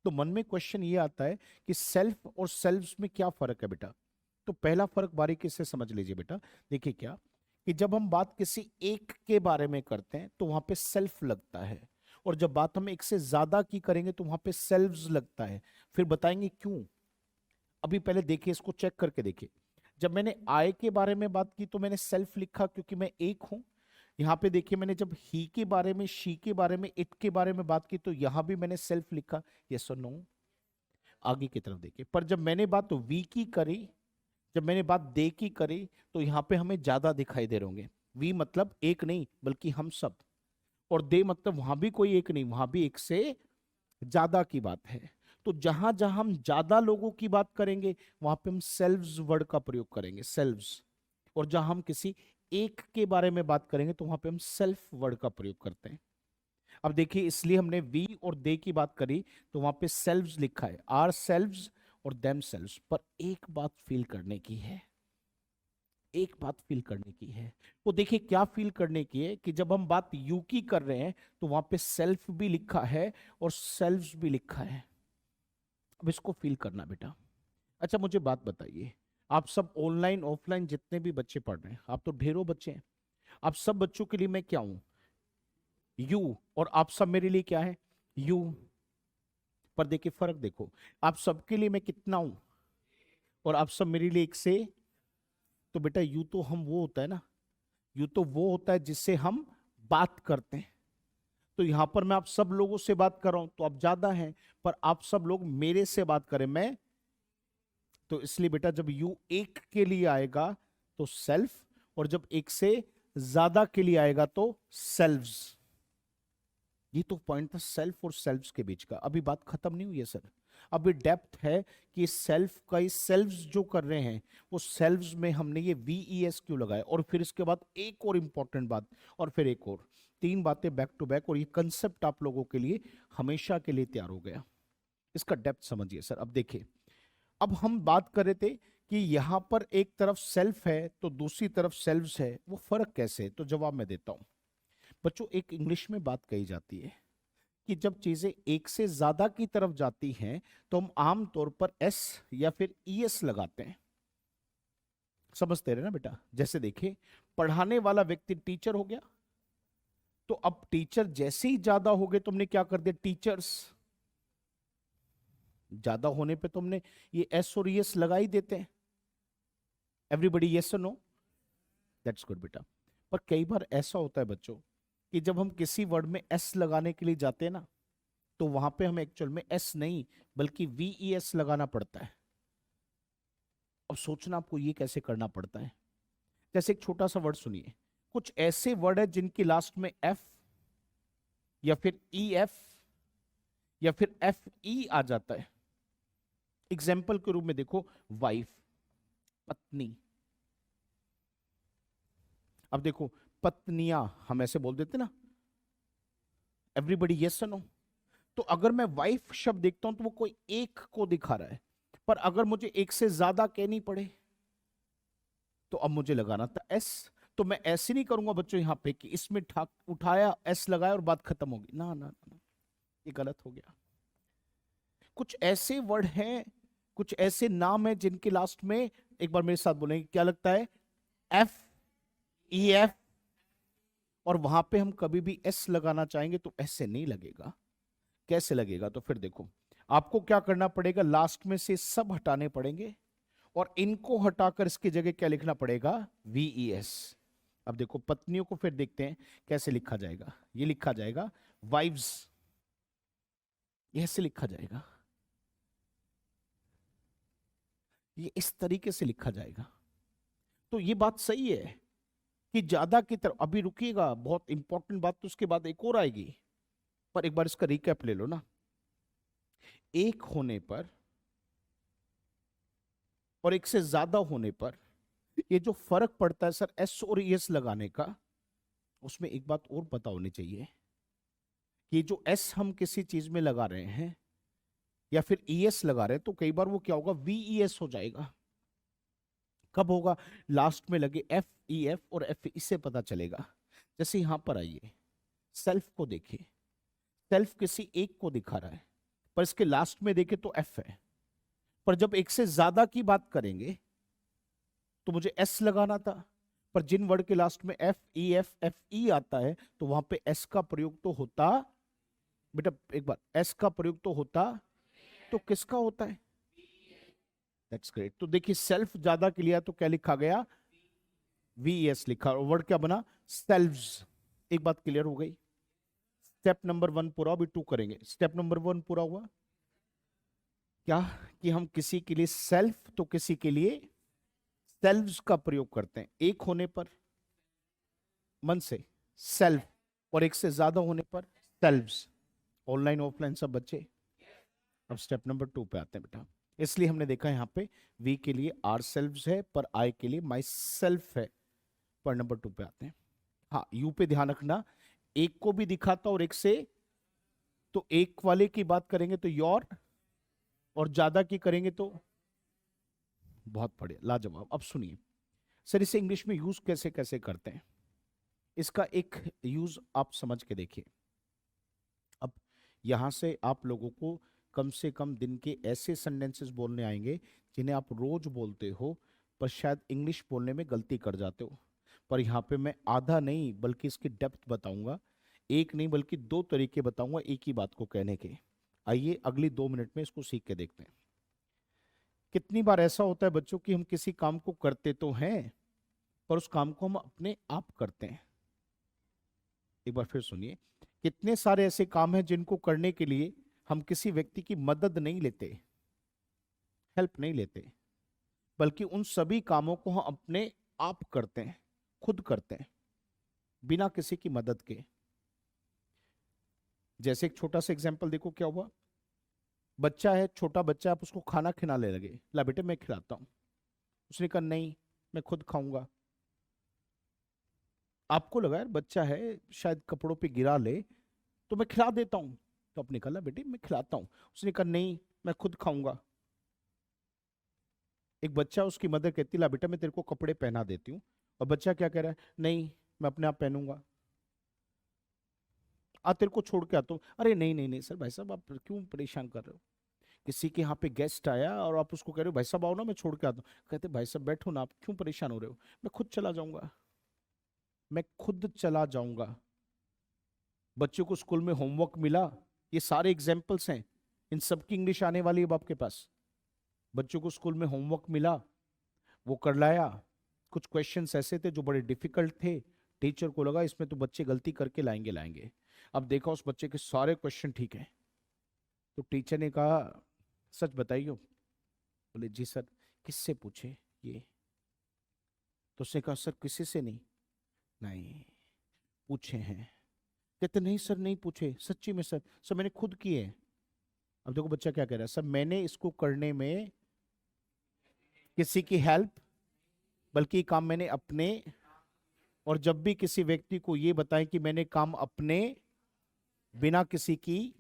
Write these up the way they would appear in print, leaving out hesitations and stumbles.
तो मन में क्वेश्चन ये आता है कि सेल्फ और सेल्व्स में क्या फर्क है बेटा। तो पहला फर्क बारीकी से समझ लीजिए बेटा। देखिए क्या, कि जब हम बात किसी एक के बारे में करते हैं तो वहां पे सेल्फ लगता है, और जब बात हम एक से ज्यादा की करेंगे तो वहां पे सेल्व्स लगता है। फिर बताएंगे क्यों। अभी पहले देखिए, इसको चेक करके देखिए। जब मैंने आई के बारे में बात की तो मैंने सेल्फ लिखा क्योंकि मैं एक हूं। यहाँ पे देखिए, मैंने जब ही के बारे में, शी के बारे में, इट के बारे में बात की तो यहां भी मैंने सेल्फ लिखा। यस और नो। आगे की तरफ देखिए, पर जब मैंने बात वी की करी, जब मैंने बात दे की करी, तो यहाँ पे हमें ज्यादा दिखाई दे रहे होंगे। वी मतलब एक नहीं बल्कि हम सब, और दे मतलब वहां भी कोई एक नहीं, वहां भी एक से ज्यादा की बात है। तो जहां जहां हम ज्यादा लोगों की बात करेंगे वहां पे हम सेल्व्स वर्ड का प्रयोग करेंगे, सेल्व्स। और जहां हम किसी एक के बारे में बात करेंगे तो वहां पे हम सेल्फ वर्ड का प्रयोग करते हैं। अब देखिए, इसलिए हमने वी और दे की बात करी तो वहां पे सेल्व्स लिखा है, आर सेल्व्स और देम सेल्व्स। पर एक बात फील करने की है, एक बात फील करने की है। वो देखिए क्या फील करने की है, कि जब हम बात यू की कर रहे हैं तो वहां पे सेल्फ भी लिखा है और सेल्व्स भी लिखा है। अब इसको फील करना बेटा। अच्छा मुझे बात बताइए, आप सब ऑनलाइन ऑफलाइन जितने भी बच्चे पढ़ रहे हैं, आप तो ढेरों बच्चे हैं, आप सब बच्चों के लिए मैं क्या हूं, यू। और आप सब मेरे लिए क्या है, यू। पर देखिए फर्क देखो, आप सबके लिए मैं कितना हूं, और आप सब मेरे लिए एक से। तो बेटा यू तो हम वो होता है ना, यू तो वो होता है जिससे हम बात करते हैं। तो यहां पर मैं आप सब लोगों से बात कर रहा हूं तो आप ज्यादा हैं, पर आप सब लोग मेरे से बात करें, मैं। तो इसलिए बेटा जब यू एक के लिए आएगा तो सेल्फ, और जब एक से ज्यादा के लिए आएगा तो सेल्व्स। ये तो पॉइंट था सेल्फ और सेल्व्स के बीच का। अभी बात खत्म नहीं हुई है सर, अभी डेप्थ है कि सेल्फ का, इस सेल्व्स जो कर रहे हैं वो सेल्व्स में हमने ये वीईएस क्यों लगाया, और फिर इसके बाद एक और इंपॉर्टेंट बात, और फिर एक और, तीन बातें बैक टू बैक, और ये कंसेप्ट आप लोगों के लिए हमेशा के लिए तैयार हो गया। इसका डेप्थ समझिए सर। अब देखिए, अब हम बात कर रहे थे कि यहां पर एक तरफ सेल्फ है तो दूसरी तरफ सेल्व्स है, वो फर्क कैसे है, तो जवाब मैं देता हूं। बच्चों एक इंग्लिश में बात कही जाती है कि जब चीजें एक से ज्यादा की तरफ जाती हैं तो हम आम तौर पर एस या फिर ईएस लगाते हैं। समझते रहे ना बेटा। जैसे देखिए, पढ़ाने वाला व्यक्ति टीचर हो गया, तो अब टीचर जैसे ही ज्यादा हो गए तो हमने क्या कर दिया, टीचर्स। ज्यादा होने पे तो हमने ये एस और ईएस लगा ही देते हैं। एवरीबडी यस और नो, दैट्स गुड बेटा। पर कई बार ऐसा होता है बच्चों कि जब हम किसी वर्ड में एस लगाने के लिए जाते हैं ना, तो वहां पे हमें एक्चुअल में एस नहीं बल्कि वीईएस लगाना पड़ता है। अब सोचना आपको ये कैसे करना पड़ता है। जैसे एक छोटा सा वर्ड सुनिए, कुछ ऐसे वर्ड है जिनकी लास्ट में एफ या फिर ई एफ या फिर एफ ई आ जाता है। एग्जाम्पल के रूप में देखो, वाइफ, पत्नी। अब देखो, पत्नियां हम ऐसे बोल देते ना, एवरीबडी यस नो। तो अगर मैं वाइफ शब्द देखता हूं तो वो कोई एक को दिखा रहा है, पर अगर मुझे एक से ज्यादा कहनी पड़े तो अब मुझे लगाना था एस। तो मैं ऐसे नहीं करूंगा बच्चों यहां पे कि इसमें ठाक उठाया एस लगाया और बात खत्म होगी, ना ना ना, ये गलत हो गया। कुछ ऐसे वर्ड हैं, कुछ ऐसे नाम हैं जिनके लास्ट में, एक बार मेरे साथ बोलेंगे क्या लगता है, एफ ई एफ। और वहां पे हम कभी भी एस लगाना चाहेंगे तो एस से नहीं लगेगा। कैसे लगेगा, तो फिर देखो, आपको क्या करना पड़ेगा, लास्ट में से सब हटाने पड़ेंगे और इनको हटाकर इसकी जगह क्या लिखना पड़ेगा, वीईएस। अब देखो पत्नियों को फिर देखते हैं कैसे लिखा जाएगा। ये लिखा जाएगा वाइव्स, ऐसे लिखा जाएगा, ये इस तरीके से लिखा जाएगा। तो ये बात सही है कि ज्यादा की तरफ, अभी रुकिएगा, बहुत इंपॉर्टेंट बात तो उसके बाद एक और आएगी, पर एक बार इसका रिकैप ले लो ना। एक होने पर और एक से ज्यादा होने पर ये जो फर्क पड़ता है सर एस और एस लगाने का, उसमें एक बात और पता होनी चाहिए कि जो एस हम किसी चीज में लगा रहे हैं या फिर ईएस लगा रहे हैं तो कई बार वो क्या होगा, वीईएस हो जाएगा। कब होगा, लास्ट में लगे एफ ई एफ और एफ, इससे पता चलेगा। जैसे यहां पर आइए, सेल्फ को देखिए, सेल्फ किसी एक को दिखा रहा है, पर इसके लास्ट में देखे तो एफ है। पर जब एक से ज्यादा की बात करेंगे तो मुझे एस लगाना था, पर जिन वर्ड के लास्ट में एफ ई आता है तो वहां पे एस का प्रयोग तो होता, बेटा एक बार एस का प्रयोग तो होता, तो किसका होता है? That's great. तो देखिए सेल्फ ज्यादा के लिए तो क्या लिखा गया? वीएस लिखा, और वर्ड क्या बना? सेल्व्स। एक बात क्लियर हो गई। स्टेप नंबर 1 पूरा, अभी 2 करेंगे। स्टेप नंबर 1 पूरा हुआ क्या? कि हम किसी के लिए सेल्फ तो किसी के लिए सेल्व्स का प्रयोग करते हैं। एक होने पर मन से सेल्फ, और एक से ज्यादा होने पर सेल्व्स। ऑनलाइन ऑफलाइन सब बच्चे। अब स्टेप नंबर 2 पे आते हैं बेटा। इसलिए हमने देखा यहाँ पे वी के लिए आर सेल्व्स है, पर आई के लिए माई सेल्फ है। पर नंबर 2 पे आते हैं। हाँ, यू पे ध्यान रखना, एक को भी दिखाता और एक से, तो एक वाले की बात करेंगे तो योर, और ज्यादा की करेंगे तो बहुत बढ़िया, लाजवाब। अब सुनिए सर, इसे इंग्लिश में यूज कैसे कैसे करते हैं, इसका एक यूज आप समझ के देखिए। अब यहां से आप लोगों को कम से कम दिन के ऐसे सेंटेंसेस बोलने आएंगे जिन्हें आप रोज बोलते हो, पर शायद इंग्लिश बोलने में गलती कर जाते हो। पर यहाँ पे मैं आधा नहीं बल्कि इसकी डेप्थ बताऊंगा, एक नहीं बल्कि 2 तरीके बताऊंगा एक ही बात को कहने के। आइए अगली 2 मिनट में इसको सीख के देखते हैं। कितनी बार ऐसा होता है बच्चों कि हम किसी काम को करते तो हैं, पर उस काम को हम अपने आप करते हैं। एक बार फिर सुनिए, कितने सारे ऐसे काम हैं जिनको करने के लिए हम किसी व्यक्ति की मदद नहीं लेते, हेल्प नहीं लेते, बल्कि उन सभी कामों को हम अपने आप करते हैं, खुद करते हैं, बिना किसी की मदद के। जैसे एक छोटा सा एग्जांपल देखो क्या हुआ। बच्चा है, छोटा बच्चा, आप उसको खाना खिलाने लगे, ला बेटे मैं खिलाता हूं। उसने कहा नहीं मैं खुद खाऊंगा। आपको लगा यार बच्चा है शायद कपड़ों पे गिरा ले, तो मैं खिला देता हूं। तो आपने कहा ला बेटे मैं खिलाता हूं। उसने कहा नहीं मैं खुद खाऊंगा। एक बच्चा, उसकी मदर कहती ला बेटा मैं तेरे को कपड़े पहना देती हूँ, और बच्चा क्या कह रहा है? नहीं मैं अपने आप पहनूंगा। आ तेरे को छोड़ के आता हूँ। अरे नहीं नहीं नहीं सर, भाई साहब आप क्यों परेशान कर रहे हो? किसी के यहाँ पे गेस्ट आया और आप उसको कह रहे हो भाई साहब आओ ना मैं छोड़ के आता हूँ। कहते भाई साहब बैठो ना, आप क्यों परेशान हो रहे हो? मैं खुद चला जाऊंगा, मैं खुद चला जाऊंगा। बच्चों को स्कूल में होमवर्क मिला, ये सारे एग्जाम्पल्स हैं, इन सब की इंग्लिश आने वाली है अब आपके पास। बच्चों को स्कूल में होमवर्क मिला, वो कर लाया। कुछ क्वेश्चंस ऐसे थे जो बड़े डिफिकल्ट थे, टीचर को लगा इसमें तो बच्चे गलती करके लाएंगे लाएंगे। अब देखा उस बच्चे के सारे क्वेश्चन ठीक है, तो टीचर ने कहा सच बताइए। बोले जी सर। किससे पूछे ये? तो उसने कहा सर किसी से नहीं। नहीं पूछे हैं। कहते नहीं सर नहीं पूछे, सच्ची में सर, सर मैंने खुद किए हैं। अब देखो बच्चा क्या कह रहा है, सर मैंने इसको करने में किसी की हेल्प, बल्कि ये काम मैंने अपने, और जब भी किसी व्यक्ति को ये बताएं कि मैंने काम अपने बिना किसी की,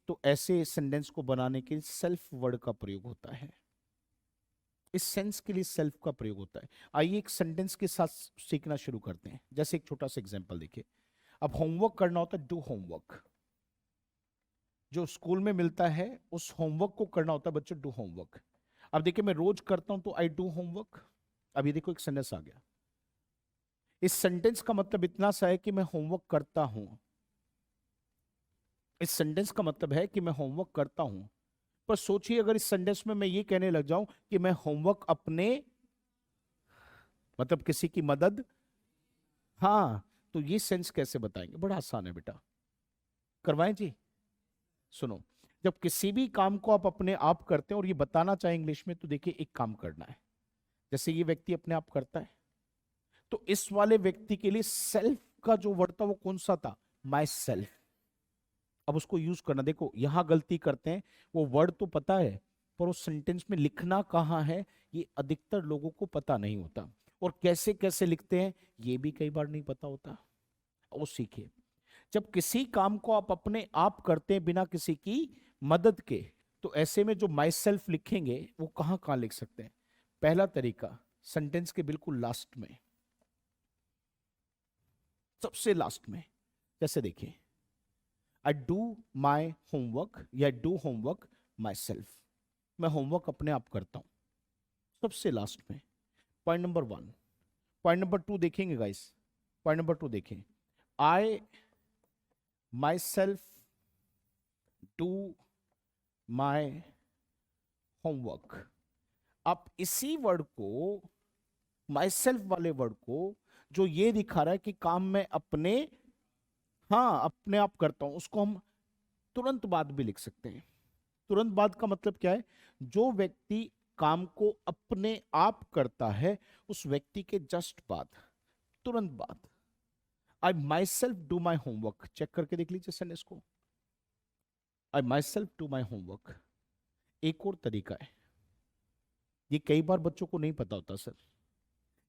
तो ऐसे सेंटेंस को बनाने के लिए सेल्फ वर्ड का प्रयोग होता है। इस सेंस के लिए सेल्फ का प्रयोग होता है। आइए एक सेंटेंस के साथ सीखना शुरू करते हैं। जैसे एक छोटा सा एग्जांपल देखिए। अब होमवर्क करना होता है, डू होमवर्क। जो स्कूल में मिलता है उस होमवर्क को करना होता है बच्चों, डू होमवर्क। अब देखिए मैं रोज करता हूं तो आई डू होमवर्क। अब ये देखो एक सेंटेंस आ गया। इस सेंटेंस का मतलब इतना सा है कि मैं होमवर्क करता हूं। इस सेंटेंस का मतलब है कि मैं होमवर्क करता हूं। पर सोचिए अगर इस सेंटेंस में मैं ये कहने लग जाऊं कि मैं होमवर्क अपने, मतलब किसी की मदद, हाँ, तो ये सेंस कैसे बताएंगे? बड़ा आसान है बेटा, करवाएं जी। सुनो, जब किसी भी काम को आप अपने आप करते हैं और ये बताना चाहे इंग्लिश में, तो देखिए एक काम करना है, जैसे ये व्यक्ति अपने आप करता है, तो इस वाले व्यक्ति के लिए सेल्फ का जो वर्ड था वो कौन सा था? My self. अब उसको यूज करना। देखो यहां गलती करते हैं, वो वर्ड तो पता है पर उस सेंटेंस में लिखना कहाँ है ये अधिकतर लोगों को पता नहीं होता, और कैसे कैसे लिखते हैं ये भी कई बार नहीं पता होता। वो सीखिए। जब किसी काम को आप अपने आप करते हैं बिना किसी की मदद के, तो ऐसे में जो माई सेल्फ लिखेंगे वो कहां कहां लिख सकते हैं? पहला तरीका, सेंटेंस के बिल्कुल लास्ट में, सबसे लास्ट में। जैसे देखिए आई डू माई होमवर्क या डू होमवर्क माई सेल्फ। मैं होमवर्क अपने आप करता हूं। सबसे लास्ट में पॉइंट नंबर 1। पॉइंट नंबर 2 देखेंगे गाइस। पॉइंट नंबर 2 देखें। I myself do my homework. आप इसी वर्ड को, माई सेल्फ वाले वर्ड को, जो ये दिखा रहा है कि काम मैं अपने, हाँ अपने आप करता हूं, उसको हम तुरंत बाद भी लिख सकते हैं। तुरंत बाद का मतलब क्या है? जो व्यक्ति काम को अपने आप करता है उस व्यक्ति के जस्ट बाद, तुरंत बाद। I myself do my homework. Check करके देख लीजिए सेंटेंस को। I myself do my homework. एक और तरीका है, ये कई बार बच्चों को नहीं पता होता सर,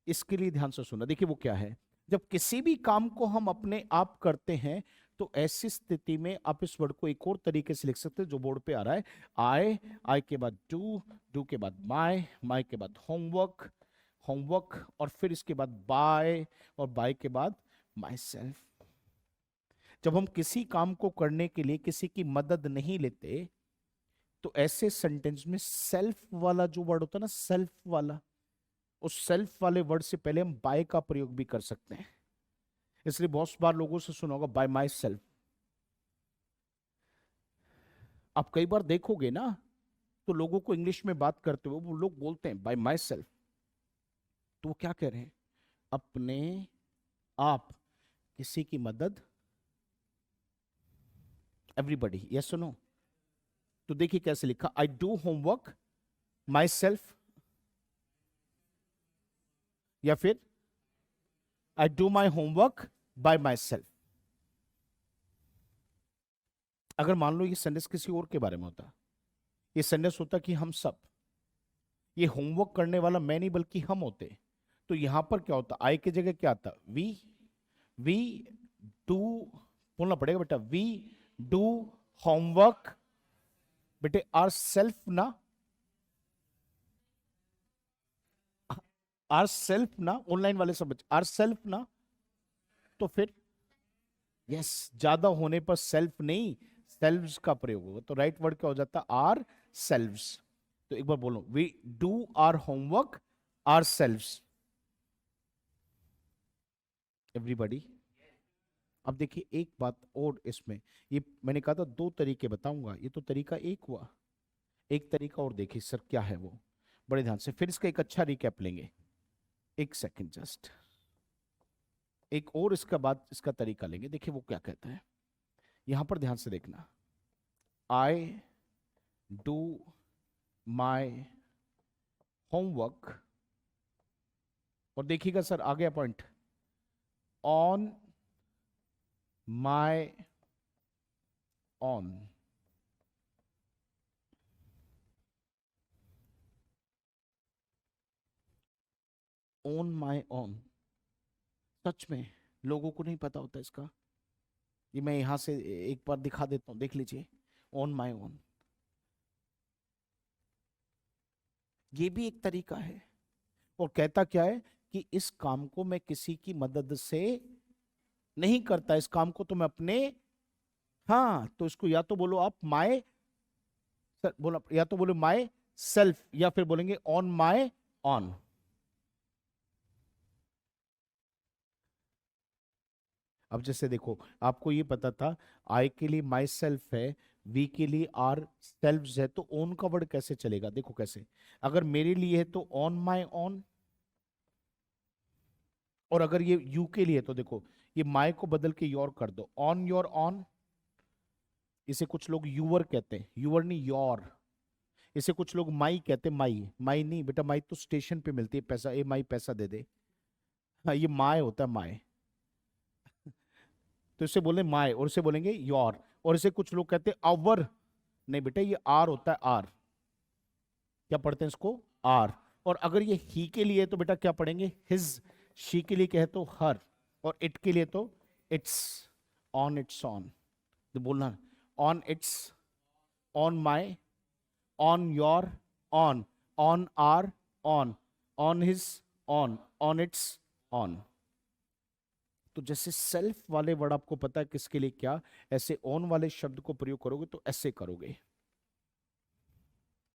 इसके लिए ध्यान से सुना। देखिए वो क्या है। जब किसी भी काम को हम अपने आप करते हैं तो ऐसी स्थिति में आप इस वर्ड को एक और तरीके से लिख सकते हैं जो बोर्ड पे आ रहा है। आई के बाद डू, डू के बाद माई, माई के बाद होमवर्क, होमवर्क और फिर इसके बाद बाय, और बाय के बाद माई सेल्फ। जब हम किसी काम को करने के लिए किसी की मदद नहीं लेते तो ऐसे सेंटेंस में सेल्फ वाला जो वर्ड होता है ना, सेल्फ वाला, उस सेल्फ वाले वर्ड से पहले हम बाय का प्रयोग भी कर सकते हैं। इसलिए बहुत बार लोगों से सुना होगा बाय माई सेल्फ। आप कई बार देखोगे ना तो लोगों को इंग्लिश में बात करते हुए वो लोग बोलते हैं बाय माई सेल्फ, तो वो क्या कह रहे हैं? अपने आप किसी की मदद। एवरीबडी, यस सुनो। तो देखिए कैसे लिखा। I do homework my self, या फिर I do my homework bye my self. अगर मान लो ये सेंटेंस किसी और के बारे में होता, ये सेंटेंस होता कि हम सब, ये होमवर्क करने वाला मैं नहीं बल्कि हम होते, तो यहां पर क्या होता? आई की जगह क्या आता? वी डू, बोलना पड़ेगा बेटा, वी डू होमवर्क। बेटे आर सेल्फ ना, आर सेल्फ ना, ऑनलाइन वाले सब आर सेल्फ ना, तो फिर यस, ज्यादा होने पर सेल्फ नहीं सेल्व्स का प्रयोग होगा, तो राइट वर्ड क्या हो जाता? Ourselves. तो एक बार बोलो, we do our homework ourselves. Everybody. अब देखिए एक बात और इसमें, ये मैंने कहा था दो तरीके बताऊंगा, ये तो तरीका एक हुआ, एक तरीका और देखिए सर क्या है वो, बड़े ध्यान से, फिर इसका एक अच्छा रिकैप लेंगे। एक सेकंड जस्ट, एक और इसका बाद इसका तरीका लेंगे। देखिए वो क्या कहता है, यहां पर ध्यान से देखना। आई डू माई होमवर्क, और देखिएगा सर आ गया point, on my own. On my own, सच में लोगों को नहीं पता होता इसका। ये मैं यहां से एक बार दिखा देता हूं, देख लीजिए। ऑन माई ऑन, ये भी एक तरीका है। और कहता क्या है कि इस काम को मैं किसी की मदद से नहीं करता, इस काम को तो मैं अपने, हाँ तो इसको या तो बोलो आप माय, बोलो या तो बोलो माय सेल्फ, या फिर बोलेंगे ऑन माय ऑन। अब जैसे देखो आपको ये पता था आई के लिए माई सेल्फ है, वी के लिए आर सेल्फ है, तो ओन का वर्ड कैसे चलेगा? देखो कैसे, अगर मेरे लिए है तो ऑन माई ऑन, और अगर ये यू के लिए तो देखो ये माई को बदल के योर कर दो, ऑन योर ऑन। इसे कुछ लोग यूवर कहते हैं, यूवर नहीं योर। इसे कुछ लोग माई कहते हैं, माई, माई नहीं बेटा, माई तो स्टेशन पे मिलती है पैसा, ए माई पैसा दे दे। हाँ ये माए होता है, माए। तो इसे बोले माए और इसे बोलेंगे योर, और इसे कुछ लोग कहते हैं अवर। नहीं बेटा ये आर होता है, आर। क्या पढ़ते हैं इसको? आर। और अगर ये ही के लिए तो बेटा क्या पढ़ेंगे? हिज। शी के लिए कहे तो हर, और इट के लिए तो इट्स। ऑन इट्स ऑन, तो बोलना own its, own my, own your own our own his own its own. तो जैसे सेल्फ वाले वर्ड आपको पता है किसके लिए क्या, ऐसे ओन वाले शब्द को प्रयोग करोगे तो ऐसे करोगे।